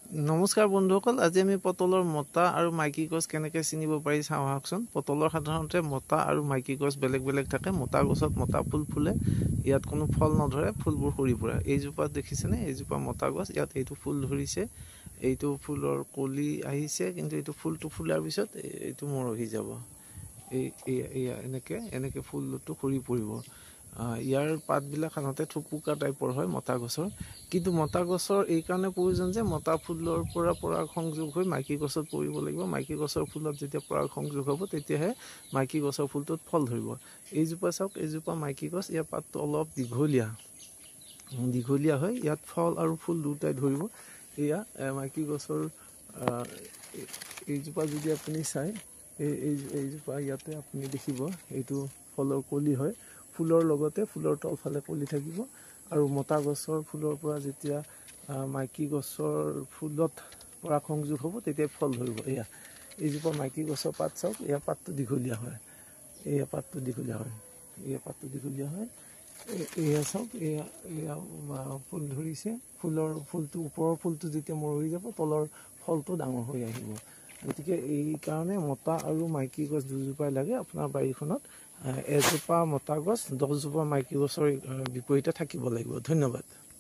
নমস্কাৰ বন্ধুসকল, আজি আমি পটলৰ মতা আৰু মাইকী গছ কেনেকৈ চিনিব পাৰি চাওঁ আহকচোন। পটলৰ সাধাৰণতে মতা আৰু মাইকী গছ বেলেগ বেলেগ থাকে। মতা গছত মতা ফুল ফুলে, ইয়াত কোনো ফল নধৰে, ফুলবোৰ সৰি পৰে। এইজোপা দেখিছেনে? এইজোপা মতা গছ, ইয়াত এইটো ফুল ধৰিছে, এইটো ফুলৰ কলি আহিছে, কিন্তু এইটো ফুলটো ফুলাৰ পিছত এইটো মৰহি যাব। এনেকৈ ফুলটো সৰি পৰিব। ইয়াৰ পাতবিলাক সাধাৰণতে থুপুকা টাইপৰ হয় মতা গছৰ, কিন্তু মতা গছৰ এইকাৰণে প্ৰয়োজন যে মতা ফুলৰ পৰা পৰাগ সংযোগ হৈ মাইকী গছত পৰিব লাগিব। মাইকী গছৰ ফুলত যেতিয়া পৰাগ সংযোগ হ'ব তেতিয়াহে মাইকী গছৰ ফুলটোত ফল ধৰিব। এইজোপা চাওক, এইজোপা মাইকী গছ, ইয়াৰ পাতটো অলপ দীঘলীয়া হয়, ইয়াত ফল আৰু ফুল দুটাই ধৰিব। এয়া মাইকী গছৰ এইজোপা যদি আপুনি চাই, এইজোপা ইয়াতে আপুনি দেখিব, এইটো ফলৰ কলি হয়, ফুলৰ লগতে ফুলৰ তলফালে কলি থাকিব। আৰু মতা গছৰ ফুলৰ পৰা যেতিয়া মাইকী গছৰ ফুলত পৰাগ সংযোগ হ'ব তেতিয়া ফল ধৰিব। এইজোপা মাইকী গছৰ পাত চাওক, এয়া পাতটো দীঘলীয়া হয়, এয়া পাতটো দীঘলীয়া হয়, এয়া চাওক, এয়া ফুল ধৰিছে। ফুলটো ওপৰৰ ফুলটো যেতিয়া মৰহি যাব, তলৰ ফলটো ডাঙৰ হৈ আহিব। গতিকে এইকাৰণে মতা আৰু মাইকী গছ দুজোপাই লাগে আপোনাৰ বাৰীখনত। এজোপা মতা গছ 10জোপা মাইকী গছৰ বিপৰীতে থাকিব লাগিব। ধন্যবাদ।